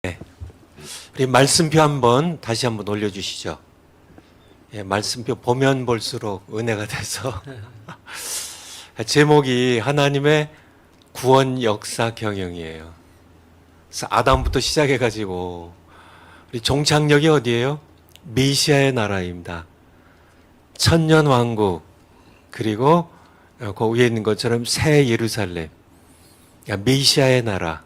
네. 우리 말씀표 다시 한번 올려주시죠. 예, 말씀표 보면 볼수록 은혜가 돼서 제목이 하나님의 구원 역사 경영이에요. 그래서 아담부터 시작해가지고 우리 종착역이 어디예요? 메시아의 나라입니다. 천년 왕국, 그리고 그 위에 있는 것처럼 새 예루살렘, 메시아의 나라,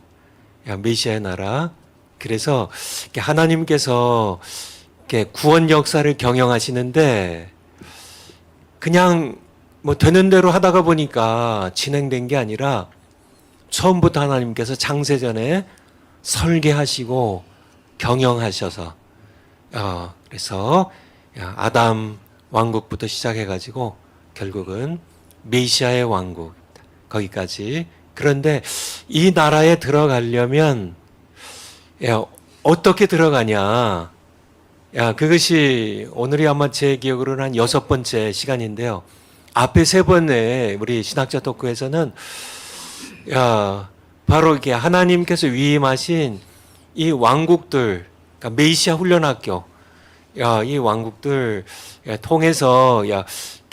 메시아의 나라. 그래서 하나님께서 구원 역사를 경영하시는데 그냥 뭐 되는 대로 하다가 보니까 진행된 게 아니라 처음부터 하나님께서 창세전에 설계하시고 경영하셔서 그래서 아담 왕국부터 시작해가지고 결국은 메시아의 왕국 거기까지. 그런데 이 나라에 들어가려면 어떻게 들어가냐? 그것이 오늘이 아마 제 기억으로는 한 6번째 시간인데요. 앞에 3번에 우리 신학자 토크에서는 바로 이게 하나님께서 위임하신 이 왕국들, 그러니까 메시아 훈련학교, 이 왕국들 통해서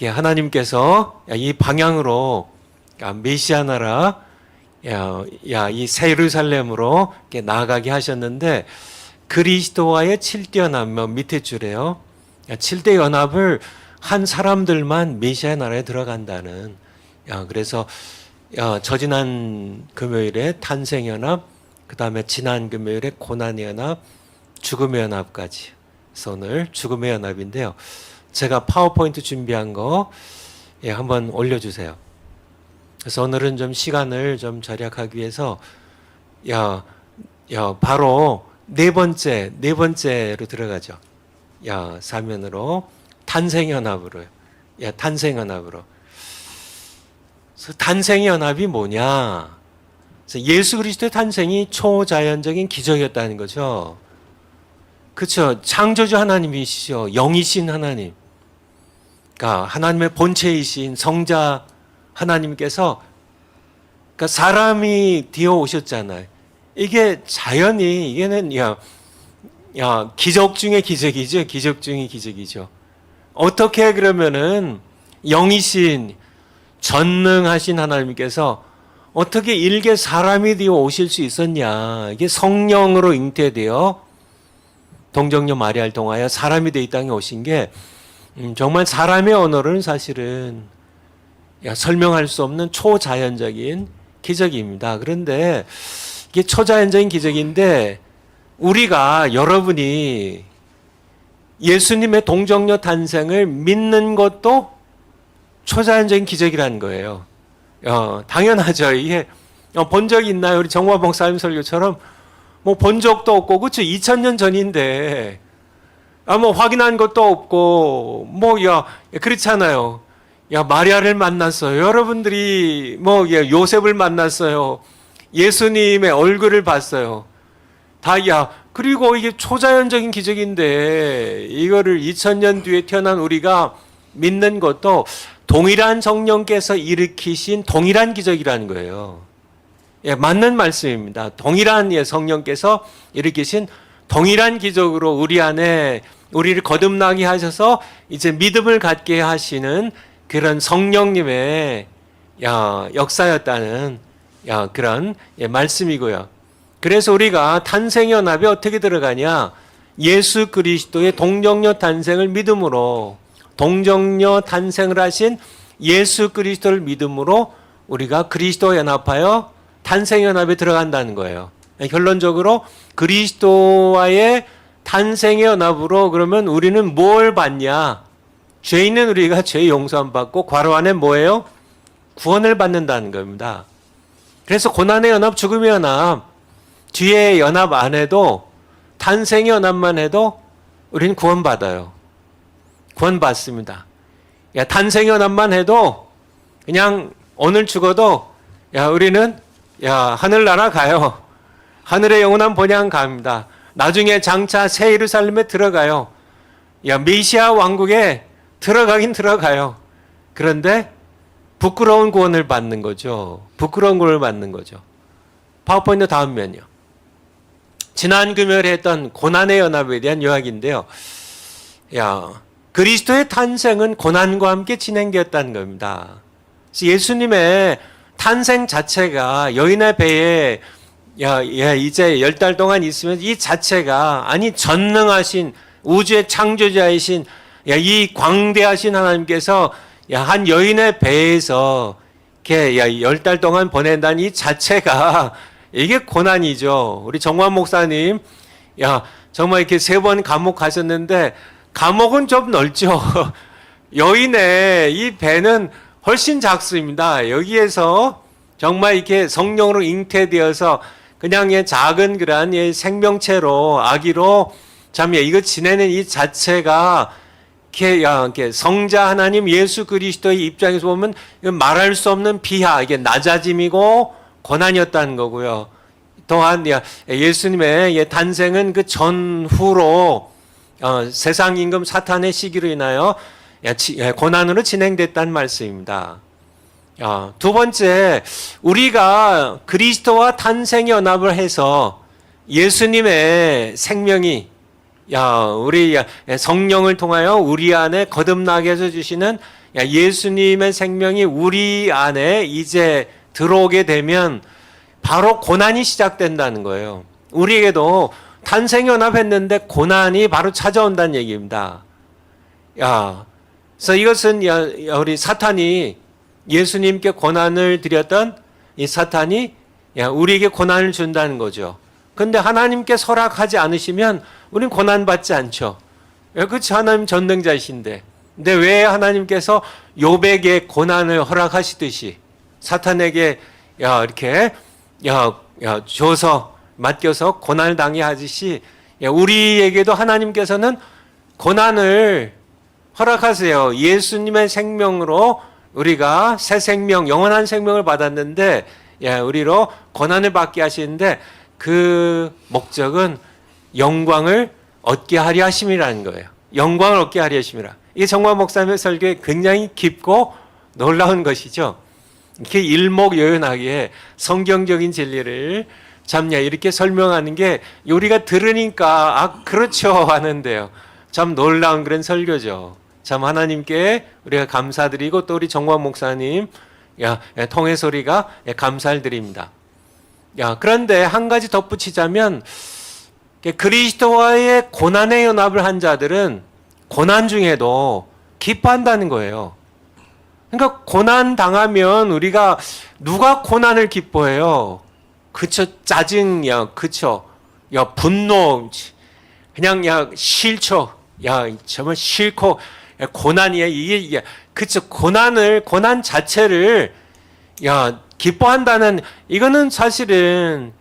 하나님께서 이 방향으로 메시아 나라, 이 새 예루살렘으로 나아가게 하셨는데 그리스도와의 7대 연합, 밑에 줄에요. 7대 연합을 한 사람들만 메시아 나라에 들어간다는. 그래서 저지난 금요일에 탄생연합, 그 다음에 지난 금요일에 고난의 연합, 죽음의 연합까지. 그래서 오늘 죽음의 연합인데요. 제가 파워포인트 준비한 거 한번 올려주세요. 그래서 오늘은 좀 시간을 좀 절약하기 위해서 바로 네 번째로 들어가죠. 사면으로 탄생연합으로요. 탄생연합으로. 그래서 탄생연합이 뭐냐? 예수 그리스도의 탄생이 초자연적인 기적이었다는 거죠. 그렇죠. 창조주 하나님이시죠. 영이신 하나님. 그러니까 하나님의 본체이신 성자 하나님께서 그러니까 사람이 되어 오셨잖아요. 이게 자연이 이게는 기적 중의 기적이죠. 기적 중의 기적이죠. 어떻게 그러면은 영이신 전능하신 하나님께서 어떻게 일개 사람이 되어 오실 수 있었냐? 이게 성령으로 잉태되어 동정녀 마리아를 통하여 사람이 되어 이 땅에 오신 게 정말 사람의 언어로는 사실은 설명할 수 없는 초자연적인 기적입니다. 그런데 이게 초자연적인 기적인데 우리가 여러분이 예수님의 동정녀 탄생을 믿는 것도 초자연적인 기적이라는 거예요. 당연하죠. 이게 본 적이 있나요? 우리 정화 목사님 설교처럼 뭐 본 적도 없고, 그렇죠? 2000년 전인데 뭐 확인한 것도 없고 그렇잖아요. 마리아를 만났어요. 여러분들이 요셉을 만났어요. 예수님의 얼굴을 봤어요. 그리고 이게 초자연적인 기적인데 이거를 2000년 뒤에 태어난 우리가 믿는 것도 동일한 성령께서 일으키신 동일한 기적이라는 거예요. 맞는 말씀입니다. 동일한 성령께서 일으키신 동일한 기적으로 우리 안에 우리를 거듭나게 하셔서 이제 믿음을 갖게 하시는 그런 성령님의 역사였다는 그런 말씀이고요. 그래서 우리가 탄생연합에 어떻게 들어가냐? 예수 그리스도의 동정녀 탄생을 믿음으로, 동정녀 탄생을 하신 예수 그리스도를 믿음으로 우리가 그리스도와 연합하여 탄생연합에 들어간다는 거예요. 결론적으로 그리스도와의 탄생의 연합으로 그러면 우리는 뭘 받냐? 죄 있는 우리가 죄 용서함 받고 괄호 안에 뭐예요? 구원을 받는다는 겁니다. 그래서 고난의 연합, 죽음의 연합, 뒤에 연합 안 해도 탄생의 연합만 해도 우리는 구원받아요. 구원받습니다. 탄생의 연합만 해도 그냥 오늘 죽어도 우리는 하늘나라 가요. 하늘의 영원한 본향 갑니다. 나중에 장차 새 예루살렘에 들어가요. 메시아 왕국에 들어가긴 들어가요. 그런데 부끄러운 구원을 받는 거죠. 부끄러운 구원을 받는 거죠. 파워포인트 다음 면요. 지난 금요일에 했던 고난의 연합에 대한 이야기인데요. 그리스도의 탄생은 고난과 함께 진행되었다는 겁니다. 그래서 예수님의 탄생 자체가 여인의 배에 이제 10달 동안 있으면 이 자체가 전능하신 우주의 창조자이신 이 광대하신 하나님께서 한 여인의 배에서 이렇게 10달 동안 보낸다는 이 자체가 이게 고난이죠. 우리 정환 목사님, 정말 이렇게 3번 감옥 가셨는데 감옥은 좀 넓죠. 여인의 이 배는 훨씬 작습니다. 여기에서 정말 이렇게 성령으로 잉태되어서 그냥 작은 그러한 생명체로 아기로 참 이거 지내는 이 자체가 이렇게 성자 하나님 예수 그리스도의 입장에서 보면 말할 수 없는 비하, 이게 낮아짐이고 고난이었다는 거고요. 또한 예수님의 탄생은 그 전후로 세상 임금 사탄의 시기로 인하여 고난으로 진행됐다는 말씀입니다. 두 번째, 우리가 그리스도와 탄생 연합을 해서 예수님의 생명이 우리 성령을 통하여 우리 안에 거듭나게 해서 주시는 예수님의 생명이 우리 안에 이제 들어오게 되면 바로 고난이 시작된다는 거예요. 우리에게도 탄생 연합했는데 고난이 바로 찾아온다는 얘기입니다. 그래서 이것은 우리 사탄이 예수님께 고난을 드렸던 이 사탄이 우리에게 고난을 준다는 거죠. 그런데 하나님께 허락하지 않으시면 우리는 고난받지 않죠. 그렇죠. 하나님 전능자이신데. 근데 왜 하나님께서 욥에게 고난을 허락하시듯이 사탄에게 이렇게 줘서 맡겨서 고난을 당해 하듯이 우리에게도 하나님께서는 고난을 허락하세요. 예수님의 생명으로 우리가 새 생명, 영원한 생명을 받았는데 우리로 고난을 받게 하시는데 그 목적은 영광을 얻게 하려 하심이라는 거예요. 영광을 얻게 하려 하심이라. 이게 정화 목사님의 설교에 굉장히 깊고 놀라운 것이죠. 이렇게 일목요연하게 성경적인 진리를 참 이렇게 설명하는 게 우리가 들으니까 그렇죠 하는데요. 참 놀라운 그런 설교죠. 참 하나님께 우리가 감사드리고 또 우리 정관 목사님 통해서 우리가 감사를 드립니다. 그런데 한 가지 덧붙이자면 그리스도와의 고난의 연합을 한 자들은 고난 중에도 기뻐한다는 거예요. 그러니까 고난 당하면 우리가 누가 고난을 기뻐해요? 그쵸, 짜증, 그쵸, 분노, 그냥 싫죠. 정말 싫고 고난이야. 이게 그쵸, 고난 자체를 기뻐한다는 이거는 사실은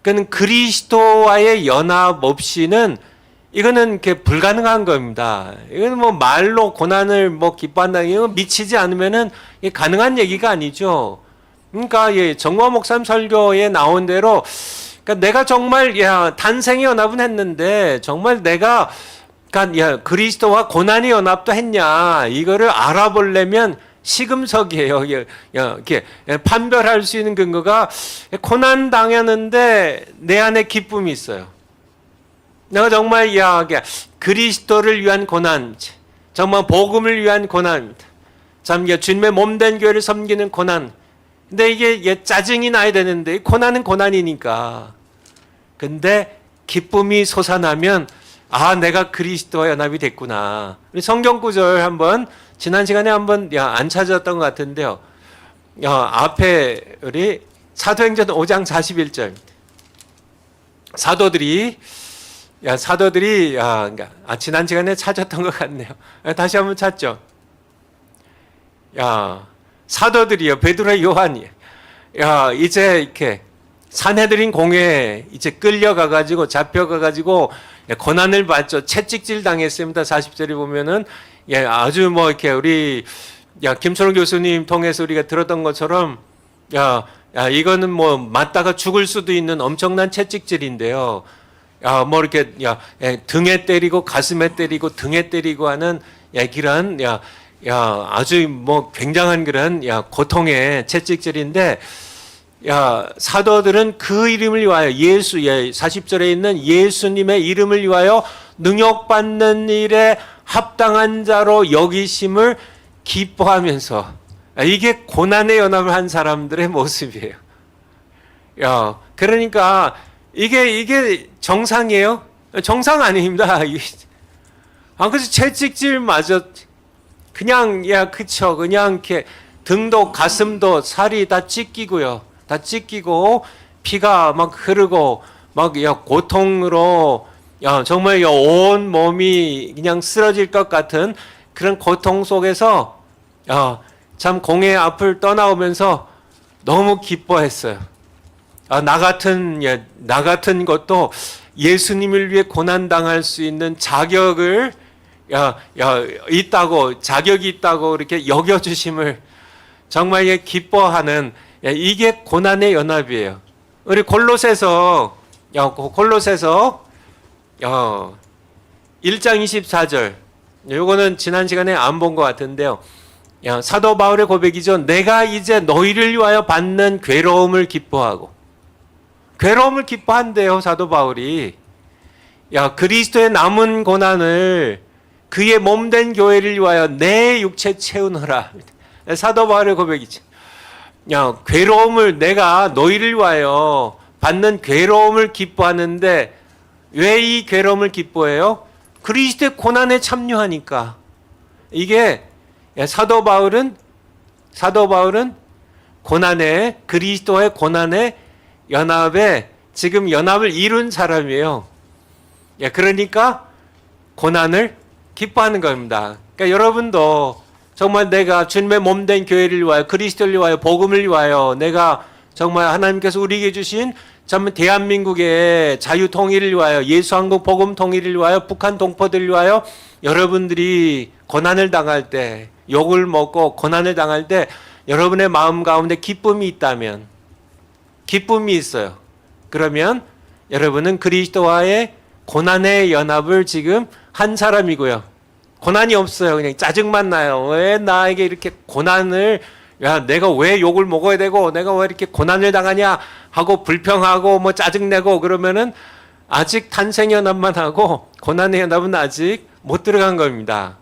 그리스도와의 연합 없이는 이거는 이렇게 불가능한 겁니다. 이거는 말로 고난을 기뻐한다는 게 미치지 않으면은 가능한 얘기가 아니죠. 그러니까 정화 목사님 설교에 나온 대로 그러니까 내가 정말 탄생의 연합은 했는데 정말 내가 그리스도와 고난의 연합도 했냐 이거를 알아보려면 시금석이에요. 이렇게 판별할 수 있는 근거가 고난 당했는데 내 안에 기쁨이 있어요. 내가 정말 그리스도를 위한 고난, 정말 복음을 위한 고난입니다. 참 주님의 몸된 교회를 섬기는 고난. 근데 이게 짜증이 나야 되는데 고난은 고난이니까. 근데 기쁨이 솟아나면 내가 그리스도와 연합이 됐구나. 우리 성경 구절 한번 지난 시간에 한번 안 찾았던 것 같은데요. 앞에 우리 사도행전 5장 41절. 사도들이 지난 시간에 찾았던 것 같네요. 다시 한번 찾죠. 사도들이요, 베드로, 요한이, 이제 이렇게 산헤드린 공회에 이제 끌려가가지고 잡혀가가지고 고난을 받죠. 채찍질 당했습니다. 40절에 보면은 아주 이렇게 우리 김철웅 교수님 통해서 우리가 들었던 것처럼 이거는 맞다가 죽을 수도 있는 엄청난 채찍질인데요. 이렇게 등에 때리고 가슴에 때리고 등에 때리고 하는 그런 아주 굉장한 그런 고통의 채찍질인데 사도들은 그 이름을 위하여 40절에 있는 예수님의 이름을 위하여 능욕받는 일에 합당한 자로 여기심을 기뻐하면서, 이게 고난의 연합을 한 사람들의 모습이에요. 그러니까 이게 정상이에요? 정상 아닙니다. 그래서 채찍질마저 그냥 그쵸, 그냥 이렇게 등도 가슴도 살이 다 찢기고요. 다 찢기고 피가 막 흐르고 막 고통으로 정말 온 몸이 그냥 쓰러질 것 같은 그런 고통 속에서 참 공의 앞을 떠나오면서 너무 기뻐했어요. 나 같은 것도 예수님을 위해 고난 당할 수 있는 자격이 있다고 이렇게 여겨주심을 정말 기뻐하는, 이게 고난의 연합이에요. 우리 골로새서 1장 24절, 요거는 지난 시간에 안 본 것 같은데요. 사도 바울의 고백이죠. 내가 이제 너희를 위하여 받는 괴로움을 기뻐하고, 괴로움을 기뻐한대요, 사도 바울이. 그리스도의 남은 고난을 그의 몸된 교회를 위하여 내 육체 채우노라. 사도 바울의 고백이죠. 괴로움을, 내가 너희를 위하여 받는 괴로움을 기뻐하는데, 왜 이 괴로움을 기뻐해요? 그리스도의 고난에 참여하니까. 이게 사도 바울은 그리스도의 고난의 연합에 지금 연합을 이룬 사람이에요. 그러니까 고난을 기뻐하는 겁니다. 그러니까 여러분도 정말 내가 주님의 몸된 교회를 위하여, 그리스도를 위하여, 복음을 위하여, 내가 정말 하나님께서 우리에게 주신 참 대한민국의 자유 통일을 위하여, 예수 한국 복음 통일을 위하여, 북한 동포들을 위하여, 여러분들이 고난을 당할 때, 욕을 먹고 고난을 당할 때 여러분의 마음 가운데 기쁨이 있다면, 기쁨이 있어요. 그러면 여러분은 그리스도와의 고난의 연합을 지금 한 사람이고요. 고난이 없어요. 그냥 짜증만 나요. 왜 나에게 이렇게 고난을, 내가 왜 욕을 먹어야 되고, 내가 왜 이렇게 고난을 당하냐 하고 불평하고 짜증내고 그러면은 아직 탄생연합만 하고 고난의 연합은 아직 못 들어간 겁니다.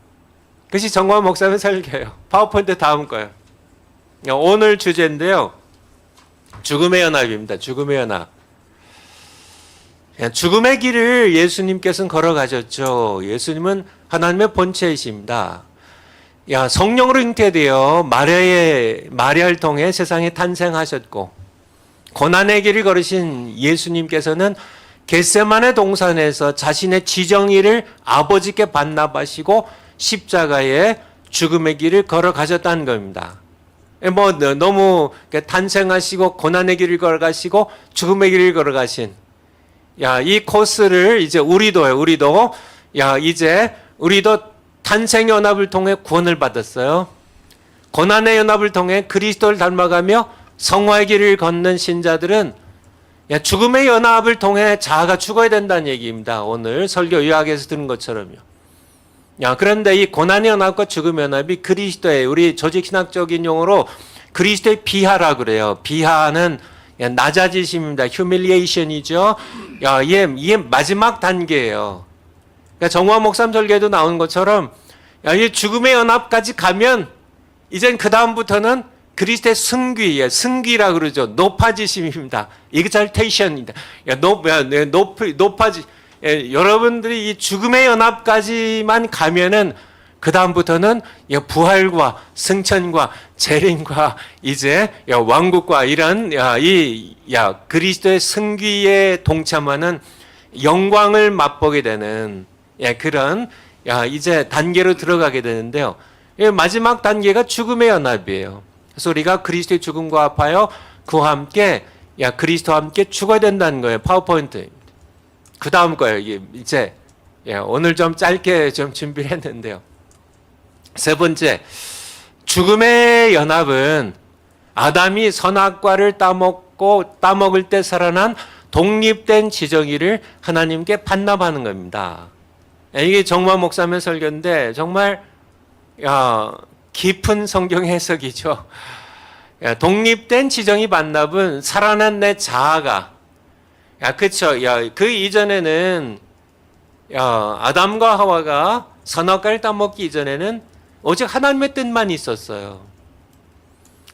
그것이 정광 목사님의 설교예요. 파워포인트 다음 거예요. 오늘 주제인데요. 죽음의 연합입니다. 죽음의 연합. 죽음의 길을 예수님께서는 걸어가셨죠. 예수님은 하나님의 본체이십니다. 성령으로 잉태되어 마리아를 통해 세상에 탄생하셨고, 고난의 길을 걸으신 예수님께서는 겟세마네 동산에서 자신의 지정의를 아버지께 반납하시고 십자가에 죽음의 길을 걸어가셨다는 겁니다. 너무 탄생하시고 고난의 길을 걸어가시고 죽음의 길을 걸어가신, 이 코스를 이제 우리도 이제 우리도 탄생 연합을 통해 구원을 받았어요. 고난의 연합을 통해 그리스도를 닮아가며 성화의 길을 걷는 신자들은 죽음의 연합을 통해 자아가 죽어야 된다는 얘기입니다. 오늘 설교 요약에서 들은 것처럼요. 그런데 이 고난의 연합과 죽음의 연합이 그리스도의, 우리 조직신학적인 용어로 그리스도의 비하라 그래요. 비하는 낮아지심입니다. humiliation이죠. 이게 마지막 단계예요. 그러니까 정화 목사님 설교에도 나온 것처럼 이 죽음의 연합까지 가면 이젠 그 다음부터는 그리스도의 승귀라 그러죠. 높아지심입니다. exaltation입니다. 여러분들이 이 죽음의 연합까지만 가면은 그 다음부터는 부활과 승천과 재림과 이제 왕국과 이런 그리스도의 승귀에 동참하는 영광을 맛보게 되는 그런 이제 단계로 들어가게 되는데요. 마지막 단계가 죽음의 연합이에요. 그래서 우리가 그리스도의 죽음과 합하여 그와 함께 그리스도와 함께 죽어야 된다는 거예요. 파워포인트입니다. 그 다음 거예요. 이제 오늘 좀 짧게 좀 준비를 했는데요. 세 번째, 죽음의 연합은 아담이 선악과를 따먹을 때 살아난 독립된 지정의를 하나님께 반납하는 겁니다. 이게 정만 목사님의 설교인데 정말 깊은 성경 해석이죠. 독립된 지정이 반납은 살아난 내 자아가, 그쵸. 그 이전에는, 아담과 하와가 선악과를 따먹기 이전에는 오직 하나님의 뜻만 있었어요.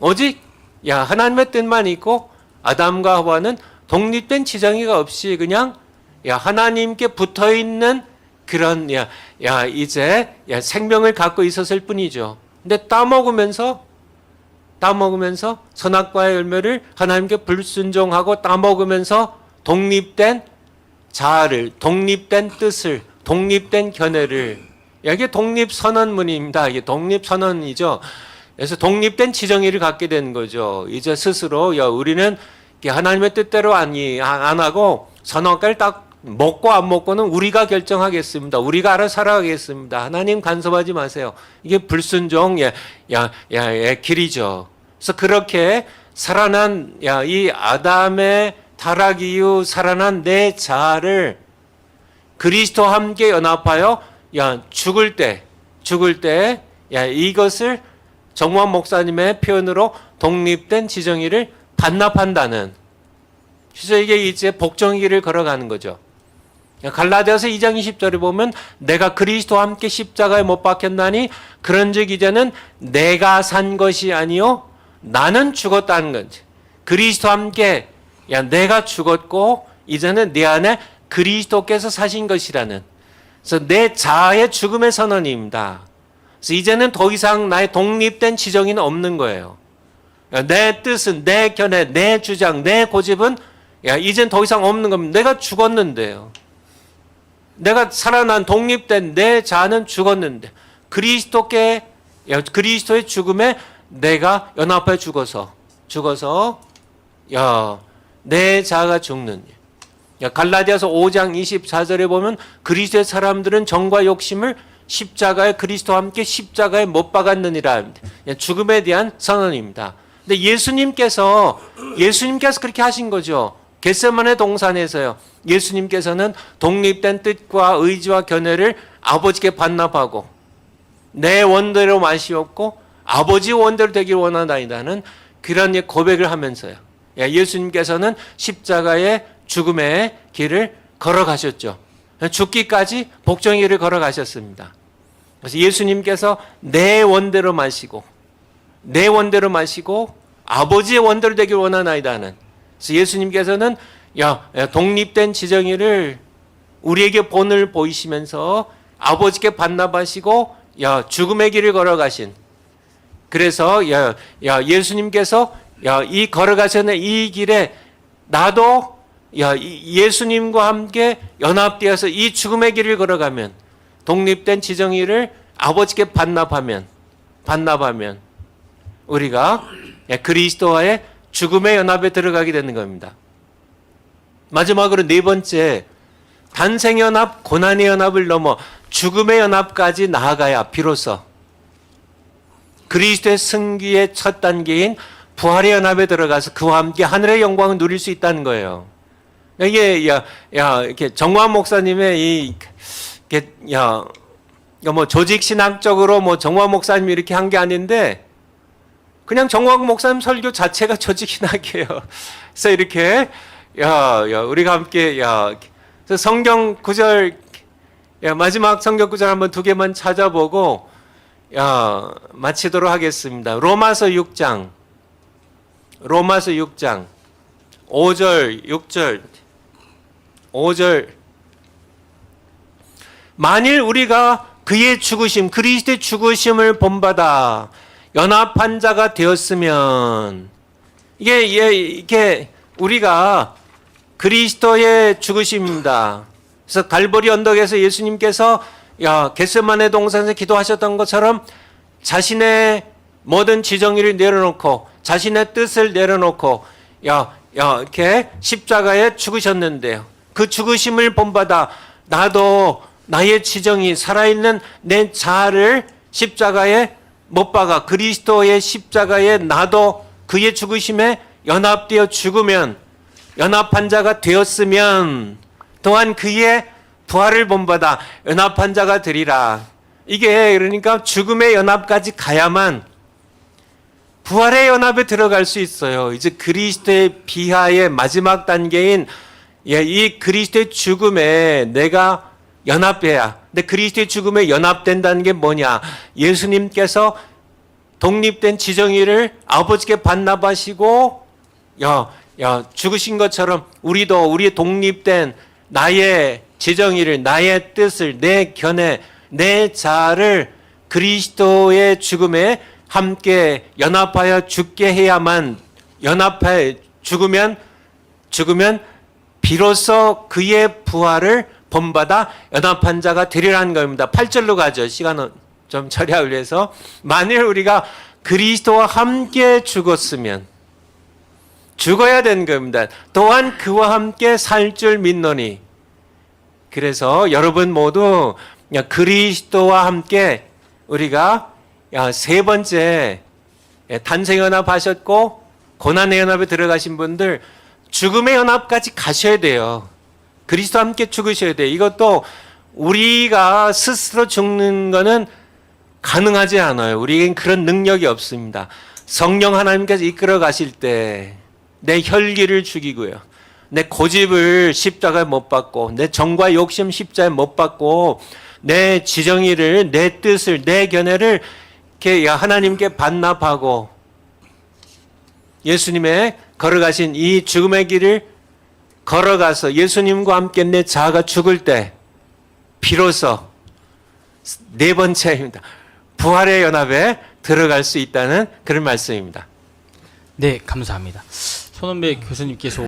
오직, 하나님의 뜻만 있고, 아담과 하와는 독립된 지정의가 없이 그냥, 하나님께 붙어 있는 그런, 이제, 생명을 갖고 있었을 뿐이죠. 근데 따먹으면서 선악과의 열매를 하나님께 불순종하고 따먹으면서 독립된 자아를, 독립된 뜻을, 독립된 견해를, 이게 독립선언문입니다. 이게 독립선언이죠. 그래서 독립된 지정의를 갖게 된 거죠. 이제 스스로 우리는 하나님의 뜻대로 안 하고 선악과를 딱 먹고 안 먹고는 우리가 결정하겠습니다. 우리가 알아서 살아가겠습니다. 하나님 간섭하지 마세요. 이게 불순종의 길이죠. 그래서 그렇게 살아난 이 아담의 타락 이후 살아난 내 자아를 그리스도와 함께 연합하여 죽을 때 이것을 정무환 목사님의 표현으로 독립된 지정의를 반납한다는, 그래서 이게 이제 복종의 길을 걸어가는 거죠. 갈라디아서 2장 20절에 보면 내가 그리스도와 함께 십자가에 못 박혔나니 그런즉 이제는 내가 산 것이 아니요 나는 죽었다는 거지. 그리스도와 함께 내가 죽었고 이제는 내 안에 그리스도께서 사신 것이라는, 그래서 내 자아의 죽음의 선언입니다. 그래서 이제는 더 이상 나의 독립된 지정의는 없는 거예요. 내 뜻은, 내 견해, 내 주장, 내 고집은 이젠 더 이상 없는 겁니다. 내가 죽었는데요. 내가 살아난 독립된 내 자아는 죽었는데 그리스도의 죽음에 내가 연합해 죽어서 내 자아가 죽는. 갈라디아서 5장 24절에 보면 그리스도의 사람들은 정과 욕심을 십자가에 그리스도와 함께 십자가에 못 박았느니라. 죽음에 대한 선언입니다. 근데 예수님께서 그렇게 하신 거죠. 겟세마네 동산에서요. 예수님께서는 독립된 뜻과 의지와 견해를 아버지께 반납하고 내 원대로 마시었고 아버지 원대로 되길 원한다는 그런 고백을 하면서요. 예수님께서는 십자가의 죽음의 길을 걸어가셨죠. 죽기까지 복종의 길을 걸어가셨습니다. 그래서 예수님께서 내 원대로 마시고 아버지의 원대로 되길 원하나이다는, 그래서 예수님께서는 독립된 지정의를 우리에게 본을 보이시면서 아버지께 반납하시고 죽음의 길을 걸어가신, 그래서 예수님께서 이 걸어가시는 이 길에 나도 예수님과 함께 연합되어서 이 죽음의 길을 걸어가면, 독립된 지정의를 아버지께 반납하면 우리가 그리스도와의 죽음의 연합에 들어가게 되는 겁니다. 마지막으로 네 번째, 단생의 연합, 고난의 연합을 넘어 죽음의 연합까지 나아가야 비로소 그리스도의 승기의 첫 단계인 부활의 연합에 들어가서 그와 함께 하늘의 영광을 누릴 수 있다는 거예요. 이게 이렇게 정광 목사님의 뭐 조직 신학적으로 정광 목사님이 이렇게 한 게 아닌데 그냥 정광 목사님 설교 자체가 조직 신학이에요. 그래서 이렇게 우리가 함께 그래서 성경 구절 마지막 성경 구절 한번 두 개만 찾아보고 마치도록 하겠습니다. 로마서 6장 5절 6절 5절 만일 우리가 그의 죽으심 그리스도의 죽으심을 본받아 연합한 자가 되었으면, 이게 우리가 그리스도의 죽으심입니다. 그래서 갈보리 언덕에서 예수님께서 겟세마네 동산에서 기도하셨던 것처럼 자신의 모든 지정의를 내려놓고 자신의 뜻을 내려놓고 이렇게 십자가에 죽으셨는데요. 그 죽으심을 본받아 나도 나의 지정이 살아있는 내 자아를 십자가에 못 박아 그리스도의 십자가에 나도 그의 죽으심에 연합되어 죽으면, 연합한 자가 되었으면 또한 그의 부활을 본받아 연합한 자가 되리라. 이게 그러니까 죽음의 연합까지 가야만 부활의 연합에 들어갈 수 있어요. 이제 그리스도의 비하의 마지막 단계인 이 그리스도의 죽음에 내가 연합해야. 근데 그리스도의 죽음에 연합된다는 게 뭐냐? 예수님께서 독립된 지정의를 아버지께 반납하시고 죽으신 것처럼 우리도 우리의 독립된 나의 지정의를, 나의 뜻을, 내 견해, 내 자아를 그리스도의 죽음에 함께 연합하여 죽게 해야만, 연합하여 죽으면 비로소 그의 부활을 본받아 연합한 자가 되리라는 겁니다. 8절로 가죠. 시간은 좀 처리하기 위해서. 만일 우리가 그리스도와 함께 죽었으면, 죽어야 되는 겁니다. 또한 그와 함께 살 줄 믿노니. 그래서 여러분 모두 그리스도와 함께 우리가 세 번째 탄생 연합하셨고 고난의 연합에 들어가신 분들 죽음의 연합까지 가셔야 돼요. 그리스도와 함께 죽으셔야 돼요. 이것도 우리가 스스로 죽는 거는 가능하지 않아요. 우리에겐 그런 능력이 없습니다. 성령 하나님께서 이끌어 가실 때 내 혈기를 죽이고요. 내 고집을 십자가에 못 박고, 내 정과 욕심 십자가에 못 박고, 내 지정의를, 내 뜻을, 내 견해를 이렇게 하나님께 반납하고 예수님의 걸어가신 이 죽음의 길을 걸어가서 예수님과 함께 내 자아가 죽을 때 비로소 네 번째입니다. 부활의 연합에 들어갈 수 있다는 그런 말씀입니다. 네, 감사합니다. 손원배 교수님께서